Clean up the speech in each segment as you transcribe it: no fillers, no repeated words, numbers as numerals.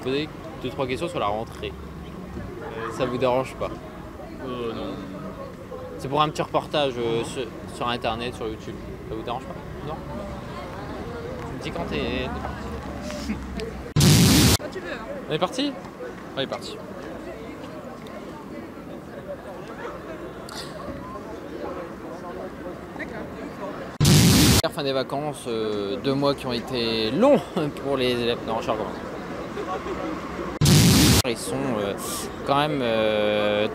poser 2-3 questions sur la rentrée. Ça vous dérange pas? Non. C'est pour un petit reportage sur internet, sur YouTube. Ça vous dérange pas? Non? Tu me dis quand t'es parti. Quand tu veux. Hein. On est parti? On est parti. D'accord. Fin des vacances, 2 mois qui ont été longs pour les élèves. Non, je recommence. Ils sont quand même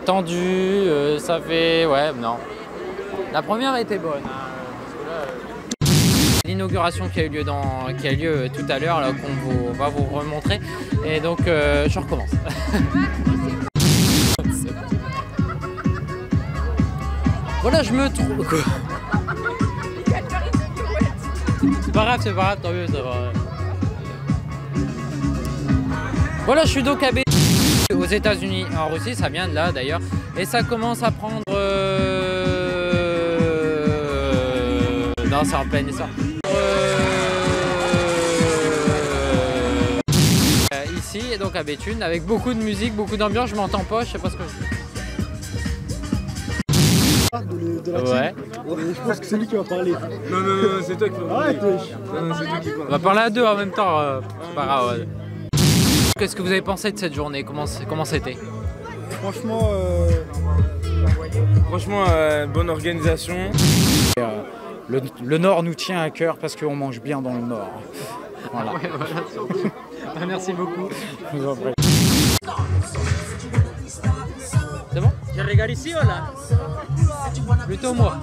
tendus, ça fait... Ouais, non. La première était bonne. Hein, l'inauguration qui a eu lieu, tout à l'heure, qu'on va vous remontrer. Et donc, je recommence. Voilà, je me trouve... Quoi. C'est pas grave, tant mieux, ça va. Voilà, je suis donc à Béthune, aux États-Unis, en Russie, ça vient de là d'ailleurs, et ça commence à prendre. Non, c'est en plein essor. Ici, et donc à Béthune, avec beaucoup de musique, beaucoup d'ambiance, je m'entends pas, je sais pas ce que je dis. De la team. Ouais. Et je pense que c'est lui qui va parler. Non, c'est toi qui vas parler. Arrête, wesh. Non, c'est toi qui parles. On va parler à deux en même temps, c'est pas grave. Ouais. Qu'est-ce que vous avez pensé de cette journée? Comment c'était? Franchement, Bonne organisation. Le Nord nous tient à cœur parce qu'on mange bien dans le Nord. Voilà. Ouais, voilà, surtout. Merci beaucoup. Je vous en prie. C'est bon? Je régale ici ou là? Plutôt moi.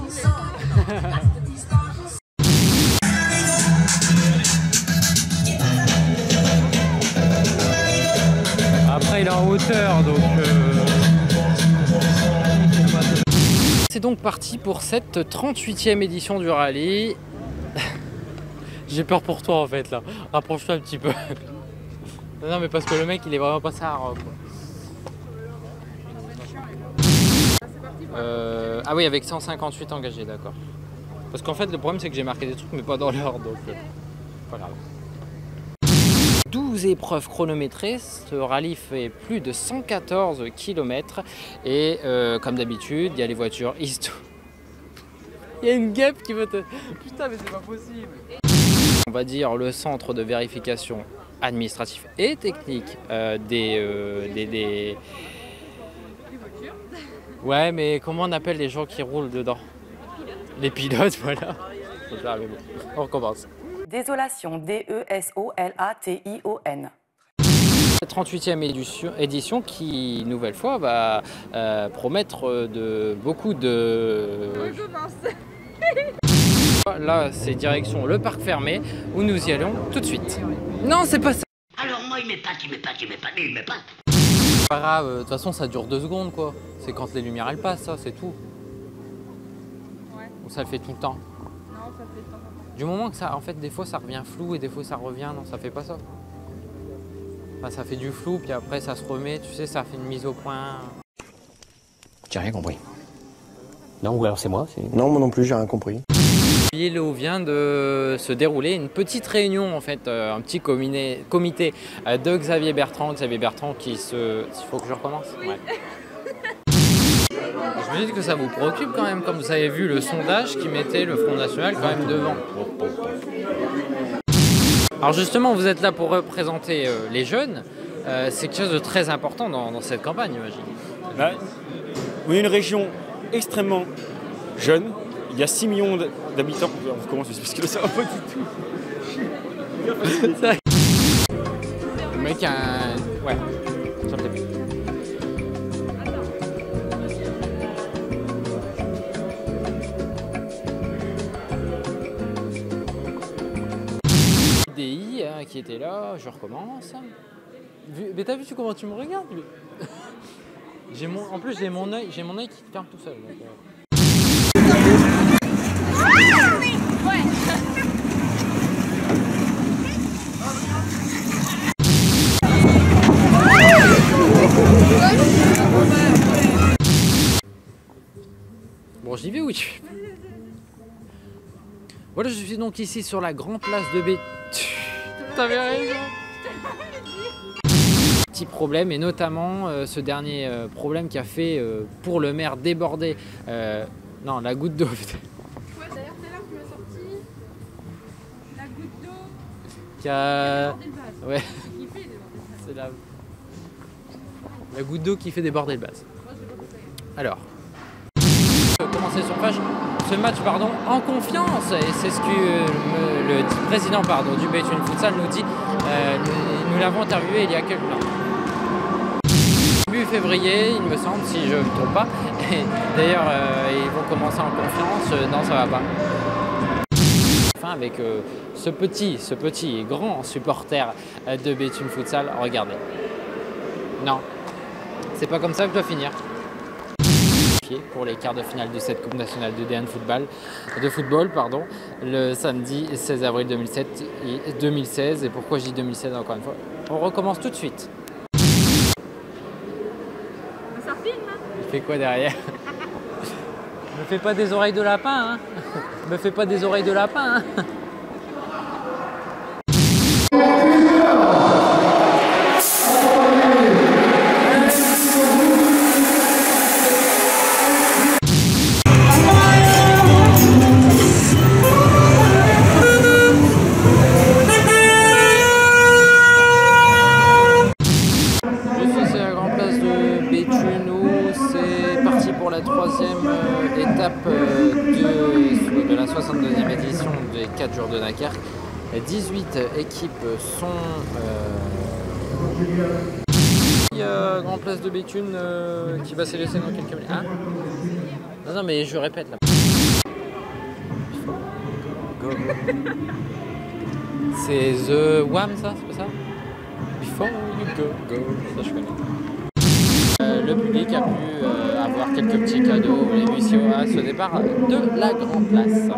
Après il est en hauteur donc... C'est donc parti pour cette 38e édition du rallye. J'ai peur pour toi en fait là. Rapproche-toi un petit peu. Non mais parce que le mec il est vraiment pas ça. Ah oui, avec 158 engagés, d'accord. Parce qu'en fait, le problème, c'est que j'ai marqué des trucs, mais pas dans l'ordre, donc pas grave. 12 épreuves chronométrées, ce rallye fait plus de 114 km. Et comme d'habitude, il y a les voitures histo. Il y a une guêpe qui veut te... Putain, mais c'est pas possible. On va dire le centre de vérification administratif et technique des... Ouais, mais comment on appelle les gens qui roulent dedans? Les pilotes, voilà. On recommence. Désolation, D-E-S-O-L-A-T-I-O-N. 38e édition qui, une nouvelle fois, va promettre beaucoup de... Là, c'est direction le parc fermé, où nous y allons tout de suite. Non, c'est pas ça. Alors moi, il m'épate. Pas grave, de toute façon, ça dure 2 secondes, quoi. C'est quand les lumières, elles passent, ça, c'est tout. Ouais. Ou ça le fait tout le temps. Non, ça fait de temps en temps. Du moment que ça, en fait, des fois, ça revient flou et des fois, ça revient, non, ça fait pas ça. Enfin, ça fait du flou, puis après, ça se remet, tu sais, ça fait une mise au point. J'ai rien compris. Non, ou alors c'est moi. non, moi non plus, j'ai rien compris. Il vient de se dérouler une petite réunion, en fait, un petit comité de Xavier Bertrand qui se... Il faut que je recommence? Ouais. Je me dis que ça vous préoccupe quand même, comme vous avez vu le sondage qui mettait le Front National quand même devant. Alors justement, vous êtes là pour représenter les jeunes. C'est quelque chose de très important dans cette campagne, j'imagine. Là, on est une région extrêmement jeune. Il y a 6 millions d'habitants. On recommence parce que là, ça va pas du tout. Le mec a un... Ouais, sur le début. DI qui était là, je recommence. Mais t'as vu comment tu me regardes lui? En plus j'ai mon œil qui ferme tout seul. Donc, Bon, j'y vais, oui. Voilà, je suis donc ici sur la grande place de Béthune. T'avais raison. petits problèmes, et notamment ce dernier problème qui a fait pour le maire déborder non, la goutte d'eau. Ouais, d'ailleurs, tout à l'heure, tu m'as sorti la goutte d'eau Qui a... qui a débordé le vase. Ouais, Qui fait déborder le vase. c'est la goutte d'eau qui fait déborder le vase. Moi, je sais pas pourquoi. Alors, commencer ce match en confiance, et c'est ce que le président du Béthune Futsal nous dit. Nous l'avons interviewé il y a quelques temps. Début février, il me semble, si je ne me trompe pas. Et d'ailleurs, ils vont commencer en confiance. Non, ça va pas. Enfin, avec ce petit et grand supporter de Béthune Futsal, regardez. Non, c'est pas comme ça que je dois finir. Pour les quarts de finale de cette Coupe nationale de DN de football, le samedi 16 avril 2016. Et pourquoi je dis 2016 encore une fois? On recommence tout de suite. Ça filme, hein? Il fait quoi derrière? Me fais pas des oreilles de lapin, hein? Me fais pas des oreilles de lapin, hein? Étape de la 62e édition des 4 jours de Dakar. 18 équipes sont Grand Place de Béthune qui va sélectionner dans quelques minutes. Hein? Non, mais je répète là. Go. C'est The Wham, ça, c'est pas ça? Before you go. Ça, je connais. Le public a pu avoir quelques petits cadeaux les musiciens à ce départ de la Grande Place.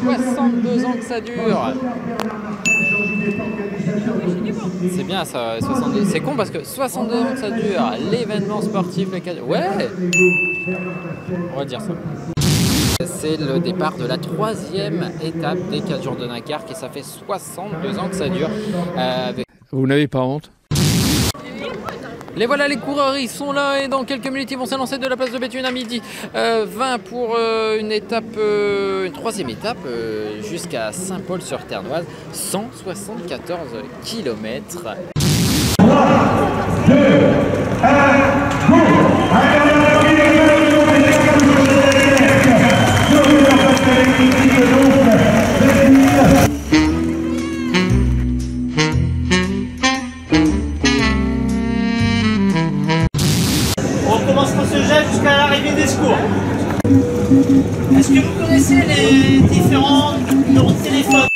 62 ans que ça dure. C'est bien ça, 62. C'est con parce que 62 ans que ça dure. L'événement sportif, les cadeaux. Ouais. On va dire ça. C'est le départ de la 3e étape des 4 jours de Dakar, et ça fait 62 ans que ça dure. Vous n'avez pas honte? Les voilà, les coureurs, ils sont là, et dans quelques minutes ils vont s'annoncer de la place de Béthune à midi 20 pour une 3e étape jusqu'à Saint-Paul-sur-Ternoise, 174 km. 3, 2, 1, go! On recommencera ce jet jusqu'à l'arrivée des secours. Est-ce que vous connaissez les différents numéros de téléphone?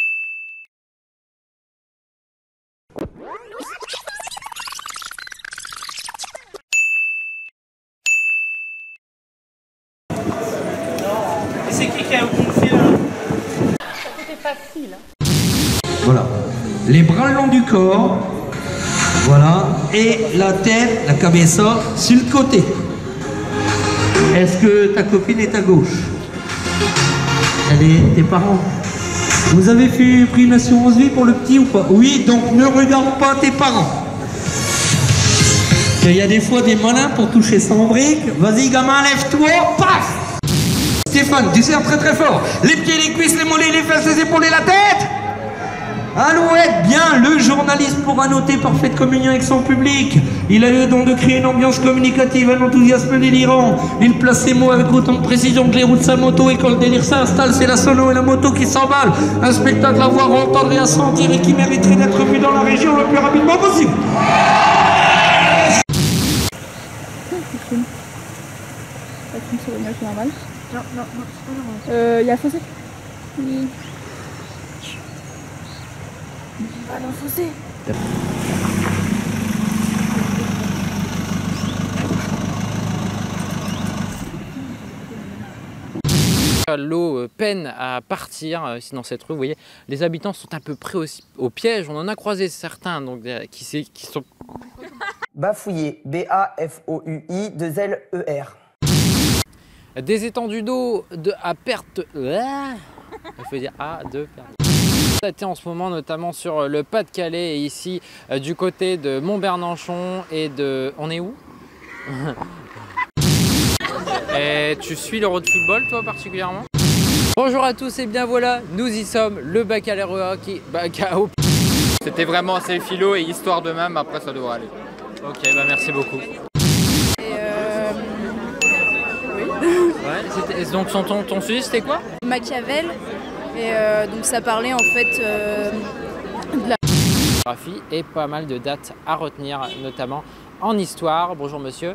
Et c'est qui a oublié le fil? C'était facile. Voilà. Les bras le long du corps. Voilà. Et la tête, la cabeza, sur le côté. Est-ce que ta copine est à gauche? Elle est tes parents? Vous avez pris une assurance vie pour le petit ou pas? Oui, donc ne regarde pas tes parents. Il y a des fois des malins pour toucher sans brique. Vas-y gamin, lève-toi, paf! Stéphane, tu serres très très fort. Les pieds, les cuisses, les mollets, les fesses, les épaules et la tête. Alouette, bien, le journaliste pourra noter parfaite communion avec son public. Il a le don de créer une ambiance communicative, un enthousiasme délirant. Il place ses mots avec autant de précision que les roues de sa moto, et quand le délire s'installe, c'est la sono et la moto qui s'emballent. Un spectacle à voir, à entendre et à sentir, et qui mériterait d'être vu dans la région le plus rapidement possible. Ça filme sur une image normale. Non, c'est pas normal. Il y a fossé? Oui. Ah non, fossé. L'eau peine à partir ici dans cette rue. Vous voyez, les habitants sont à peu près aussi au piège. On en a croisé certains donc, qui sont... Bafouiller, B-A-F-O-U-I, 2 L-E-R. Des étendues d'eau à perte. Il faut dire A de perte. En ce moment notamment sur le Pas-de-Calais et ici du côté de Mont-Bernanchon et de... On est où? Et tu suis l'Euro de football toi particulièrement? Bonjour à tous et bien voilà, nous y sommes, le baccalauréat qui... C'était vraiment assez philo et histoire de même, après ça devrait aller. Ok, bah merci beaucoup. Oui. Ouais, donc ton sujet c'était quoi? Machiavel. Et donc ça parlait en fait de la géographie et pas mal de dates à retenir, notamment en histoire. Bonjour monsieur.